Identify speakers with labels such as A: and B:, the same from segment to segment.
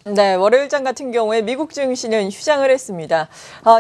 A: 네, 월요일장 같은 경우에 미국 증시는 휴장을 했습니다.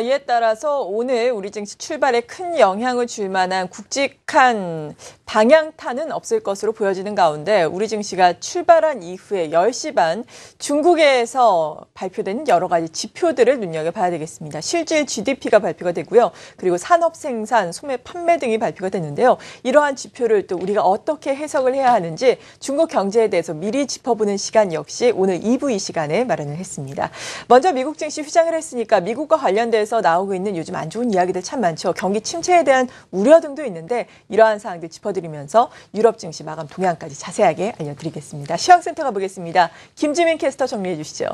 A: 이에 따라서 오늘 우리 증시 출발에 큰 영향을 줄 만한 굵직한 방향타는 없을 것으로 보여지는 가운데 우리 증시가 출발한 이후에 10시 반 중국에서 발표되는 여러 가지 지표들을 눈여겨봐야 되겠습니다. 실질 GDP가 발표가 되고요. 그리고 산업 생산, 소매 판매 등이 발표가 됐는데요. 이러한 지표를 또 우리가 어떻게 해석을 해야 하는지 중국 경제에 대해서 미리 짚어보는 시간 역시 오늘 2부 이 시간에 마련을 했습니다. 먼저 미국 증시 휴장을 했으니까 미국과 관련돼서 나오고 있는 요즘 안 좋은 이야기들 참 많죠. 경기 침체에 대한 우려 등도 있는데 이러한 사항들 짚어드리면서 유럽 증시 마감 동향까지 자세하게 알려드리겠습니다. 시황센터 가보겠습니다. 김지민 캐스터 정리해 주시죠.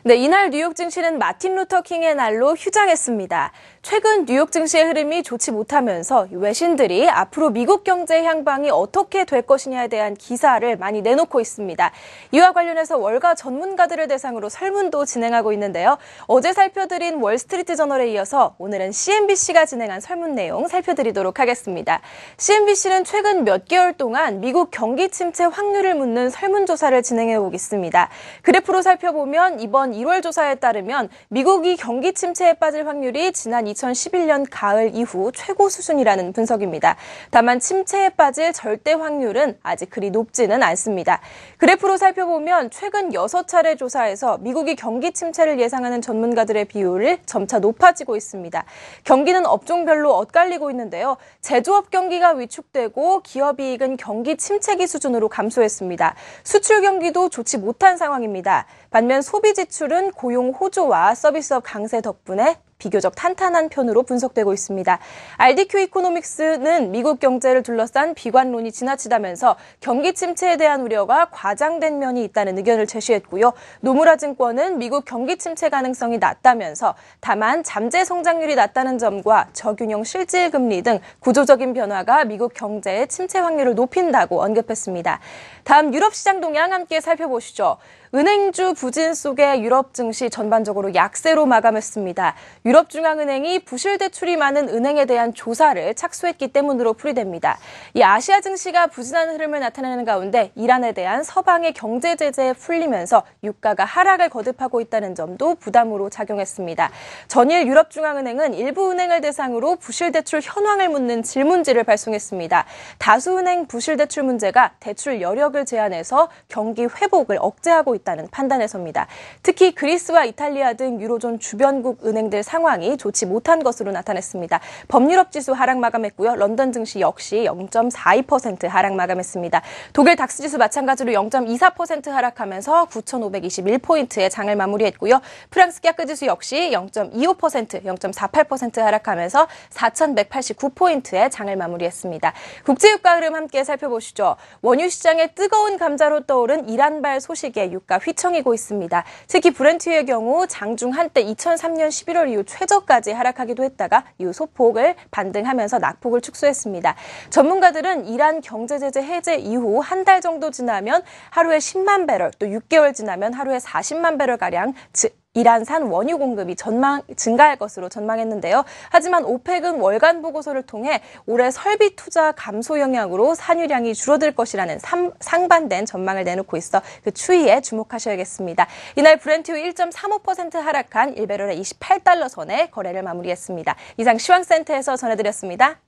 B: 네, 이날 뉴욕 증시는 마틴 루터 킹의 날로 휴장했습니다. 최근 뉴욕 증시의 흐름이 좋지 못하면서 외신들이 앞으로 미국 경제 향방이 어떻게 될 것이냐에 대한 기사를 많이 내놓고 있습니다. 이와 관련해서 월가 전문가들을 대상으로 설문도 진행하고 있는데요. 어제 살펴드린 월스트리트 저널에 이어서 오늘은 CNBC가 진행한 설문 내용 살펴드리도록 하겠습니다. CNBC는 최근 몇 개월 동안 미국 경기 침체 확률을 묻는 설문조사를 진행해오고 있습니다. 그래프로 살펴보면 이번 1월 조사에 따르면 미국이 경기 침체에 빠질 확률이 지난 2011년 가을 이후 최고 수준이라는 분석입니다. 다만 침체에 빠질 절대 확률은 아직 그리 높지는 않습니다. 그래프로 살펴보면 최근 6차례 조사에서 미국이 경기 침체를 예상하는 전문가들의 비율이 점차 높아지고 있습니다. 경기는 업종별로 엇갈리고 있는데요. 제조업 경기가 위축되고 기업이익은 경기 침체기 수준으로 감소했습니다. 수출 경기도 좋지 못한 상황입니다. 반면 소비 지출은 고용 호조와 서비스업 강세 덕분에 비교적 탄탄한 편으로 분석되고 있습니다. RDQ 이코노믹스는 미국 경제를 둘러싼 비관론이 지나치다면서 경기 침체에 대한 우려가 과장된 면이 있다는 의견을 제시했고요. 노무라 증권은 미국 경기 침체 가능성이 낮다면서 다만 잠재 성장률이 낮다는 점과 저균형 실질금리 등 구조적인 변화가 미국 경제의 침체 확률을 높인다고 언급했습니다. 다음 유럽 시장 동향 함께 살펴보시죠. 은행주 부진 속에 유럽 증시 전반적으로 약세로 마감했습니다. 유럽중앙은행이 부실 대출이 많은 은행에 대한 조사를 착수했기 때문으로 풀이됩니다. 이 아시아 증시가 부진한 흐름을 나타내는 가운데 이란에 대한 서방의 경제 제재에 풀리면서 유가가 하락을 거듭하고 있다는 점도 부담으로 작용했습니다. 전일 유럽중앙은행은 일부 은행을 대상으로 부실 대출 현황을 묻는 질문지를 발송했습니다. 다수 은행 부실 대출 문제가 대출 여력을 제한해서 경기 회복을 억제하고 있다는 판단에서입니다. 특히 그리스와 이탈리아 등 유로존 주변국 은행들 상황이 좋지 못한 것으로 나타났습니다. 범유럽 지수 하락 마감했고요. 런던 증시 역시 0.42% 하락 마감했습니다. 독일 닥스 지수 마찬가지로 0.24% 하락하면서 9,521포인트의 장을 마무리했고요. 프랑스 캬크 지수 역시 0.25%, 0.48% 하락하면서 4,189포인트의 장을 마무리했습니다. 국제유가 흐름 함께 살펴보시죠. 원유 시장의 뜨거운 감자로 떠오른 이란발 소식에 유가 휘청이고 있습니다. 특히 브렌트의 경우 장중 한때 2003년 11월 이후 최저까지 하락하기도 했다가 이후 소폭을 반등하면서 낙폭을 축소했습니다. 전문가들은 이란 경제제재 해제 이후 한 달 정도 지나면 하루에 10만 배럴, 또 6개월 지나면 하루에 40만 배럴가량 이란산 원유 공급이 증가할 것으로 전망했는데요. 하지만 오펙은 월간 보고서를 통해 올해 설비 투자 감소 영향으로 산유량이 줄어들 것이라는 상반된 전망을 내놓고 있어 그 추이에 주목하셔야겠습니다. 이날 브렌트유 1.35% 하락한 1배럴의 28달러 선에 거래를 마무리했습니다. 이상 시황센터에서 전해드렸습니다.